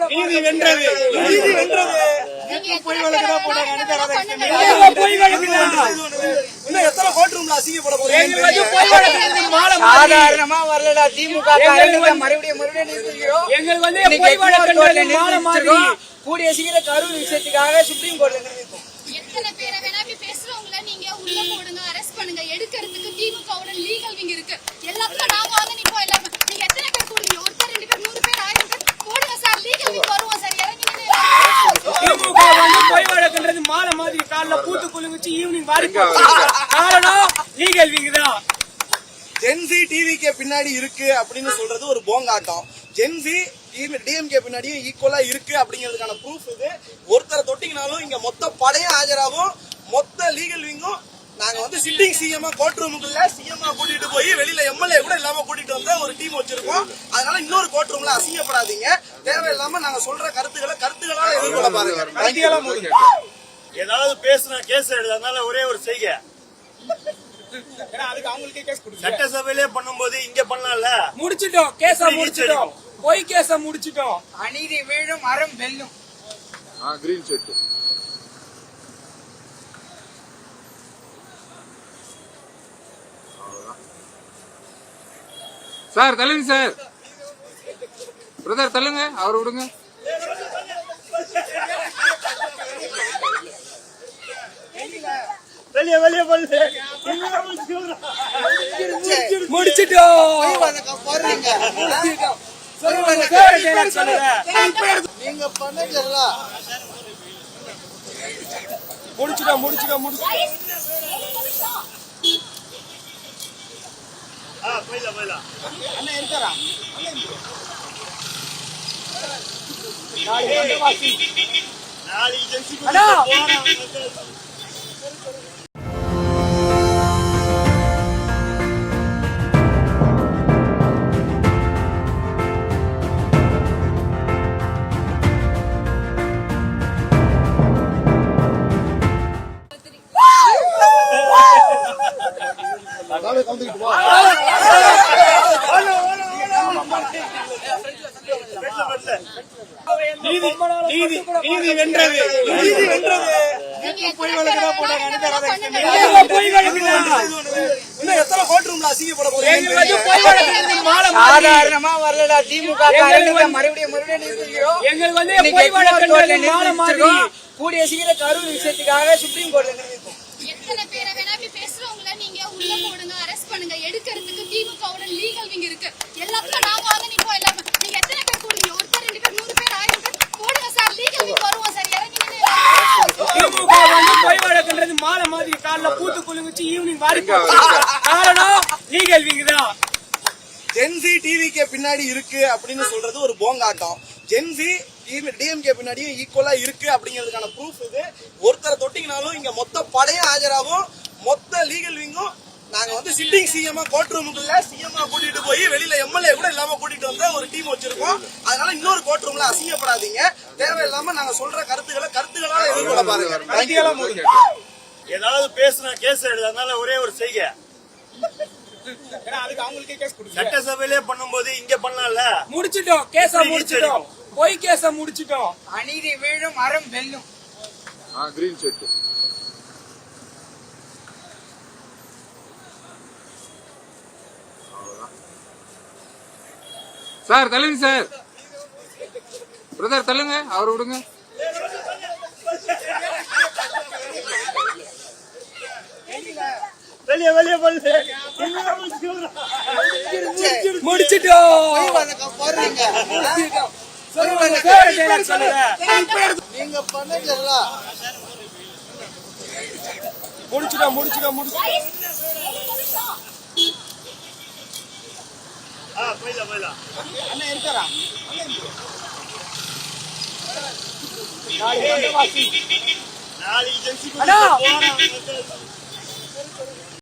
நீதி வென்றது. பொய் வழக்கு தான் போட்டாங்க. எத்தனை கோர்ட் ரூம்ல அசிங்கப்பட போறீங்க? சாதாரணமா வரலடா திமுக மறுபடியும் கூடிய சீக்கிரம் கரூர் விஷயத்துக்காக சுப்ரீம் கோர்ட்ல நிறுத்திப்போம். எத்தனை பேரை வேணா பேசுறவங்கள நீங்க உள்ள போடுங்க, அரெஸ்ட் பண்ணுங்க. எடுக்கிறதுக்கு திமுகவோட லீகல் விங் இருக்கு. எல்லாத்துக்கும் நாங்க வந்து நிப்போம். எல்லாரும் நீங்க எத்தனை பேர் போடுங்க? ஒருத்தர் 2 பேர் 100 பேர் 1000 பேர் போடுங்க சார். லீகல் விங் வருவோம் சார். இறங்கி திமுக வந்து பொய் வழக்குன்றது மாலை மாதிரி காலைல பூத்து குலுங்குச்சு ஈவினிங் வாரி காரணம் லீகல் விங் தான். ஜென்சி டிவிக்கு பின்னாடி இருக்கு அப்படின்னு சொல்றது ஒரு போங்காட்டம். ஜென்சி டிஎம்கே பின்னாடியும் ஈக்குவலா இருக்கு அப்படிங்கிறதுக்கான ப்ரூஃப் இது. ஒருத்தரை தொட்டிங்கனாலும் இங்க மொத்த படையும் ஆஜராகும். மொத்த லீகல் விங்கும் நாங்க வந்து சிட்டிங் சிஎம் கோர்ட் ரூமுக்குள்ள சிஎம் கூட்டிட்டு போய் வெளியில எம்எல்ஏ கூட இல்லாம கூட்டிட்டு வந்த ஒரு டீம் வச்சிருக்கோம். அதனால இன்னொரு கோர்ட் ரூம்ல அசிங்கப்படாதீங்க. தேவையில்லாம நாங்க சொல்ற கருத்துக்களால எதிர்கொள்ள பாருங்க. ஏதாவது பேசுனா கேஸ் எடுத்ததுனால ஒரே ஒரு செய்கை அதுக்கு அவங்களுக்கே கேஸ் கொடுங்க. சட்டசபையிலே பண்ணும்போது இங்க பண்ணலாம்ல. முடிச்சிட்டோம், கேஸ முடிச்சிட்டோம், பொய் கேஸ முடிச்சிட்டோம். அநீதி வீழும் அறம் வெல்லும். கிரீன் செட் சார் தள்ளுங்க சார். பிரதர் தள்ளுங்க, அவர் விடுங்க. முடிச்சிட்டோம். நீங்க பண்ணல முடிச்சிட்டோம். போயிடலாம். அண்ணன் இருக்காரா? நாளைக்கு ஜென்சி நீதி வென்றது. பொய் வழக்கு தான் போட்டாங்க. எத்தனை கோர்ட் ரூம்ல அசிங்கப்பட போறீங்க? சாதாரணமா வரலடா திமுக மறுபடியும் கூடிய சீக்கிரம் கரூர் விஷயத்துக்காக சுப்ரீம் கோர்ட்ல நிறுத்திப்போம். எத்தனை பேரை வேணா பேசுறவங்கள நீங்க உள்ள போடுங்க, அரெஸ்ட் பண்ணுங்க. எடுக்கிறதுக்கு திமுகவோட லீகல் விங் இருக்கு. எல்லாத்துக்கும் நாங்க வந்து நிப்போம். எல்லாரும் நீங்க எத்தனை பேர் போடுங்க? ஒருத்தர் 2 பேர் 100 பேர் 1000 பேர் போடுங்க சார். லீகல் விங் வருவோம் சார். இறங்கி திமுக வந்து பொய் வழக்குன்றது மாலை மாதிரி காலைல பூத்து குலுங்குச்சு ஈவினிங் வாரி காரணம் லீகல் விங் தான். ஜென்சி டிவிக்கு பின்னாடி இருக்கு அப்படின்னு சொல்றது ஒரு போங்காட்டம். ஜென்சி டிஎம்கே பின்னாடியும் ஈக்குவலா இருக்கு அப்படிங்கிறதுக்கான ப்ரூஃப் இது. ஒருத்தரை தொட்டிங்கனாலும் இங்க மொத்த படையும் ஆஜராகும். மொத்த லீகல் விங்கும் நாங்க வந்து சிட்டிங் சிஎம் கோர்ட் ரூமுக்குள்ள சிஎம் கூட்டிட்டு போய் வெளியில எம்எல்ஏ கூட இல்லாம கூட்டிட்டு வந்த ஒரு டீம் வச்சிருக்கோம். அதனால இன்னொரு கோர்ட் ரூம்ல அசிங்கப்படாதீங்க. தேவையில்லாம நாங்க சொல்ற கருத்துக்களால எதிர்கொள்ள பாருங்க. ஏதாவது பேசுனா கேஸ் எடுத்ததுனால ஒரே ஒரு செய்கை அதுக்கு அவங்களுக்கே கேஸ் கொடுங்க. சட்டசபையிலே பண்ணும்போது இங்க பண்ணலாம்ல. முடிச்சிட்டோம், கேஸ முடிச்சிட்டோம், பொய் கேஸ முடிச்சிட்டோம். அநீதி வீழும் அறம் வெல்லும். கிரீன் செட் சார் தள்ளுங்க சார். பிரதர் தள்ளுங்க, அவர் விடுங்க. முடிச்சிட்டோம். நீங்க பண்ணல முடிச்சிட்டோம். போயிடலாம். அண்ணன் இருக்காரா? நாளைக்கு ஜென்சி